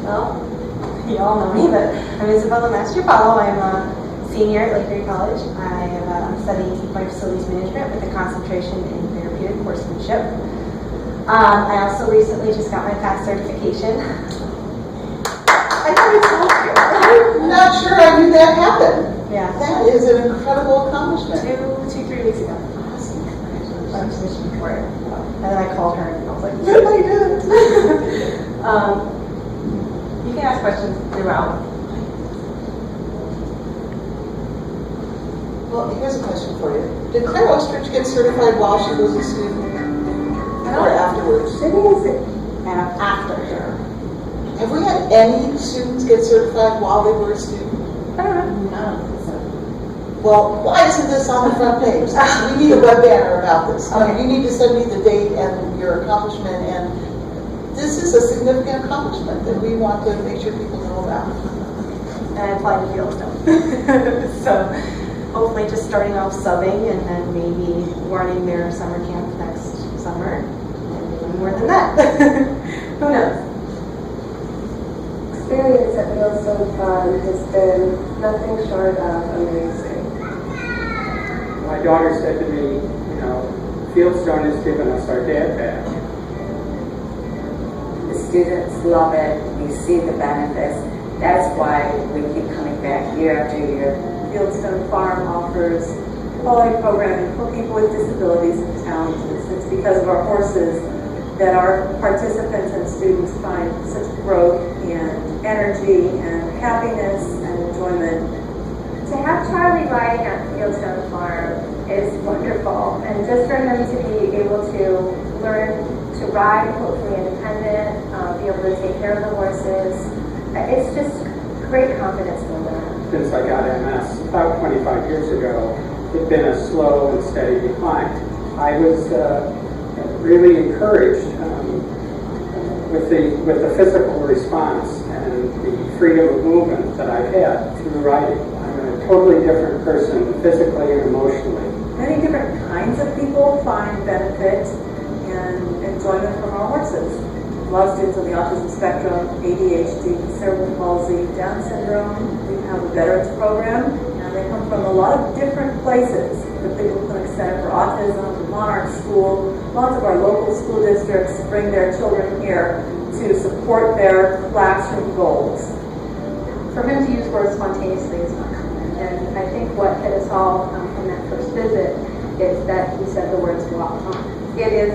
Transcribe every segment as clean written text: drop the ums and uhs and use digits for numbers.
Well, you all know me, but I'm Isabella Mastropalo. I'm a senior at LEC College. I am studying team-point facilities management with a concentration in therapeutic horsemanship. I also recently just got my PASS certification. I never told you. I'm not sure I knew that happened. Yeah. That is an incredible accomplishment. 3 weeks ago. I was wishing for it. And then I called her and I was like, yes, I did. You can ask questions throughout. Well, here's a question for you. Did Claire Ostrich get certified while she was a student? Or afterwards? After her. Have we had any students get certified while they were a student? I don't know. No. Well, why isn't this on the front page? We need a web banner about this. Okay. You need to send me the date and your accomplishment, and this is a significant accomplishment that we want to make sure people know about. And I applied to Fieldstone. So hopefully just starting off subbing and then maybe running their summer camp next summer. And maybe more than that. Who knows? Experience at Fieldstone Farm has been nothing short of amazing. My daughter said to me, Fieldstone has given us our dad back. The students love it. We see the benefits. That's why we keep coming back year after year. Fieldstone Farm offers quality programming for people with disabilities and challenges. It's because of our horses that our participants and students find such growth and energy and happiness and enjoyment. To have Charlie riding at Fieldstone Farm is wonderful, and just for him to be able to learn to ride, hopefully independent, be able to take care of the horses, it's just great confidence builder. Since I got MS about 25 years ago, it's been a slow and steady decline. I was really encouraged with the physical response and the freedom of movement that I've had through riding. I'm a totally different person physically and emotionally. Many different kinds of people find benefit and enjoyment from our horses. A lot of students on the autism spectrum, ADHD, cerebral palsy, Down syndrome. We have a veterans program, and they come from a lot of different places. The Bigwood Clinic Center for Autism, the Monarch School, lots of our local school districts bring their children here to support their classroom goals. For him to use words spontaneously is not common, and I think what hit us all from that first visit is that he said the words walk on. It is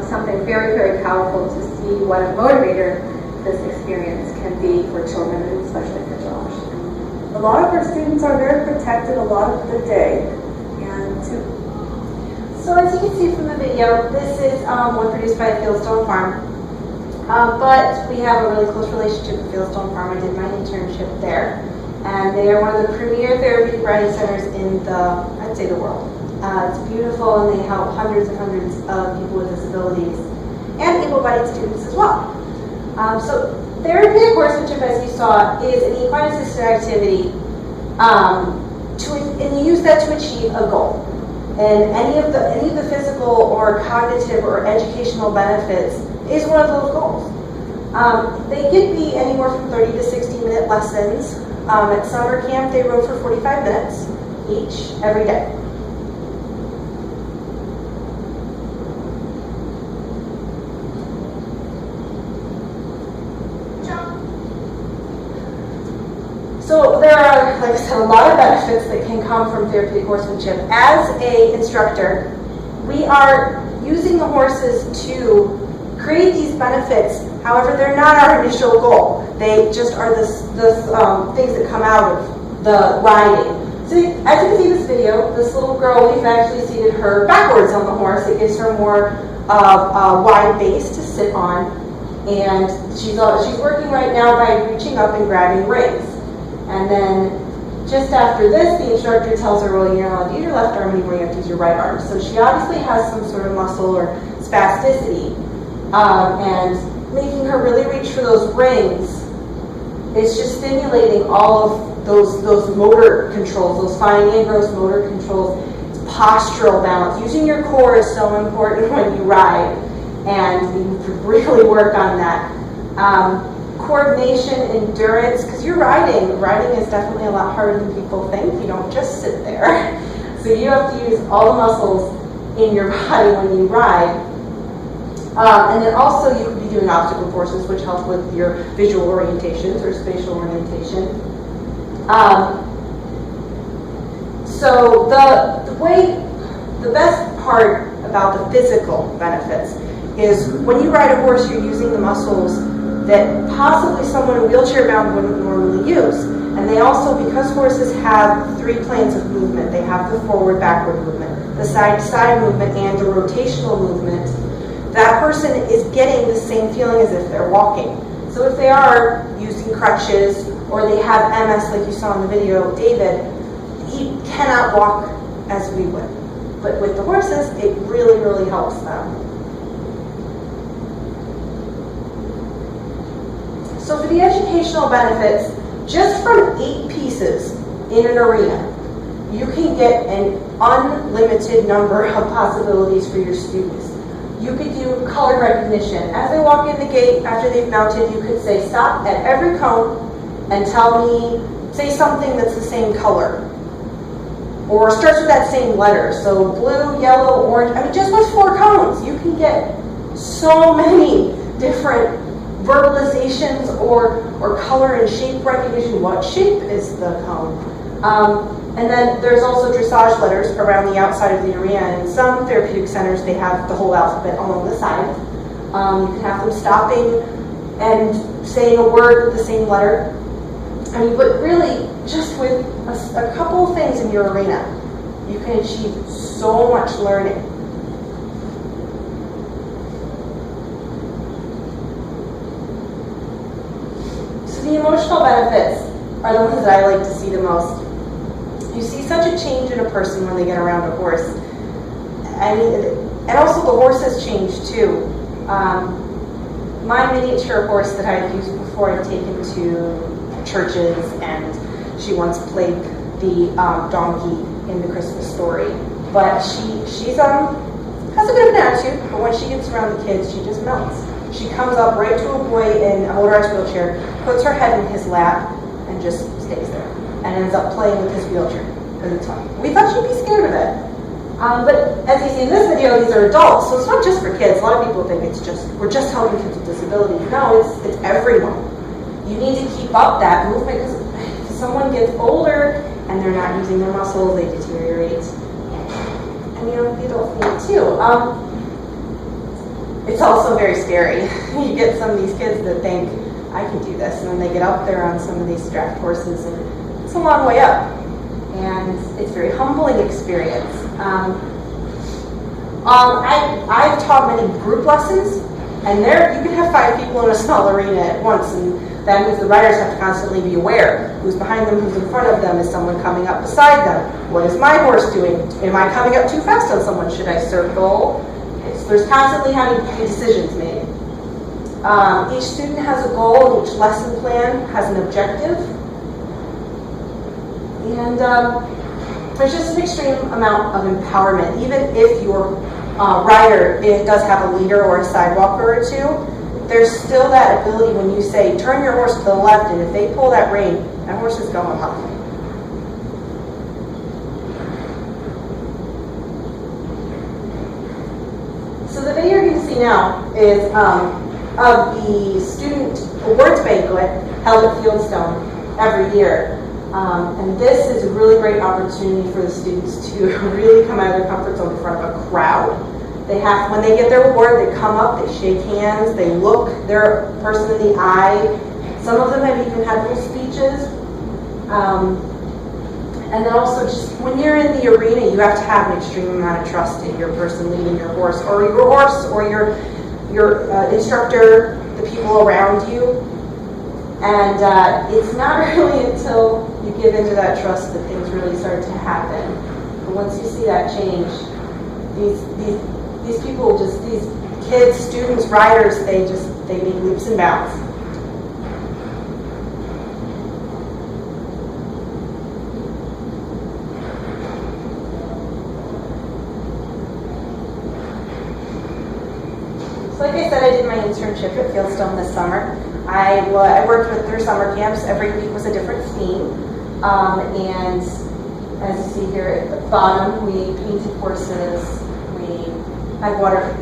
something very, very powerful to see what a motivator this experience can be for children, and especially for Josh. A lot of our students are very protected a lot of the day, and So as you can see from the video, this is one produced by Fieldstone Farm. But we have a really close relationship with Fieldstone Farm. I did my internship there. And they are one of the premier therapeutic riding centers in I'd say the world. It's beautiful, and they help hundreds and hundreds of people with disabilities and able-bodied students as well. So therapeutic horsemanship, as you saw, is an equine-assisted activity, and you use that to achieve a goal. And any of the physical or cognitive or educational benefits is one of those goals. They could be anywhere from 30 to 60-minute lessons. At summer camp, they rode for 45 minutes each, every day. So there are, like I said, a lot of benefits that can come from therapeutic horsemanship. As an instructor, we are using the horses to create these benefits. However, they're not our initial goal. They just are the things that come out of the riding. So as you can see in this video, this little girl, we've actually seated her backwards on the horse. It gives her more a wide base to sit on. And she's working right now by reaching up and grabbing reins. And then just after this, the instructor tells her, well, you're not allowed to use your left arm anymore, you have to use your right arm. So she obviously has some sort of muscle or spasticity. And making her really reach for those reins is just stimulating all of those motor controls, those fine and gross motor controls. It's postural balance. Using your core is so important when you ride, and you really work on that. coordination, endurance, because you're riding. Riding is definitely a lot harder than people think. You don't just sit there. So you have to use all the muscles in your body when you ride. And then also you could be doing obstacle courses, which help with your visual orientations or spatial orientation. So the best part about the physical benefits is when you ride a horse, you're using the muscles that possibly someone in wheelchair bound wouldn't normally use. And they also, because horses have 3 planes of movement, they have the forward-backward movement, the side-to-side movement, and the rotational movement, that person is getting the same feeling as if they're walking. So if they are using crutches or they have MS like you saw in the video of David, he cannot walk as we would. But with the horses, it really, really helps them. So for the educational benefits, just from 8 pieces in an arena, you can get an unlimited number of possibilities for your students. You could do color recognition. As they walk in the gate, after they've mounted, you could say, stop at every cone and tell me, say something that's the same color. Or starts with that same letter. So blue, yellow, orange. I mean, just with 4 cones, you can get so many different verbalizations or color and shape recognition. What shape is the cone? And then there's also dressage letters around the outside of the arena. And in some therapeutic centers, they have the whole alphabet along the side. You can have them stopping and saying a word with the same letter. I mean, but really, just with a couple of things in your arena, you can achieve so much learning. So the emotional benefits are the ones that I like to see the most. You see such a change in a person when they get around a horse. I mean, and also the horses change too. My miniature horse that I had used before I'd taken to churches, and she once played the donkey in the Christmas story. But she has a bit of an attitude, but when she gets around the kids, she just melts. She comes up right to a boy in a motorized wheelchair, puts her head in his lap, and just stays there, and ends up playing with his wheelchair because it's fun. We thought she'd be scared of it. But as you see in this video, these are adults, so it's not just for kids. A lot of people think we're just helping kids with disabilities. No, it's everyone. You need to keep up that movement, because if someone gets older and they're not using their muscles, they deteriorate. And the adults need too. It's also very scary. You get some of these kids that think, I can do this, and then they get up there on some of these strapped horses, and it's a long way up. And it's a very humbling experience. I've taught many group lessons, and there you can have 5 people in a small arena at once, and that means the riders have to constantly be aware. Who's behind them, who's in front of them, is someone coming up beside them? What is my horse doing? Am I coming up too fast on someone? Should I circle? There's constantly having to be decisions made. Each student has a goal, and each lesson plan has an objective. And there's just an extreme amount of empowerment. Even if your rider does have a leader or a sidewalker or 2, there's still that ability when you say, turn your horse to the left, and if they pull that rein, that horse is going up. So the video you're going to see now is of the student awards banquet held at Fieldstone every year. And this is a really great opportunity for the students to really come out of their comfort zone in front of a crowd. When they get their award, they come up, they shake hands, they look their person in the eye. Some of them have even had little speeches. And then also, just when you're in the arena, you have to have an extreme amount of trust in your person leading your horse, or your instructor, the people around you. And it's not really until you give into that trust that things really start to happen. But once you see that change, these people, just these kids, students, riders, they make leaps and bounds. So like I said, I did my internship at Fieldstone this summer. I worked with their summer camps. Every week was a different theme. And as you see here at the bottom, we painted horses. We had water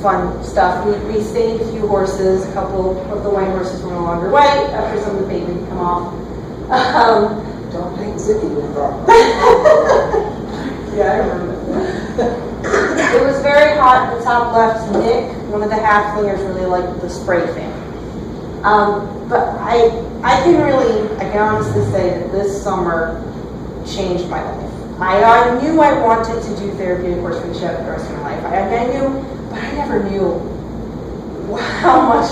fun stuff. We stayed a few horses. A couple of the white horses were no longer white after some of the paint had come off. Don't paint Zicky with that. Yeah, I remember. It was very hot in the top left. Nick, one of the halflingers, really liked the spray thing. But I can honestly say that this summer changed my life. I knew I wanted to do therapeutic horsemanship the rest of my life. I knew, but I never knew how much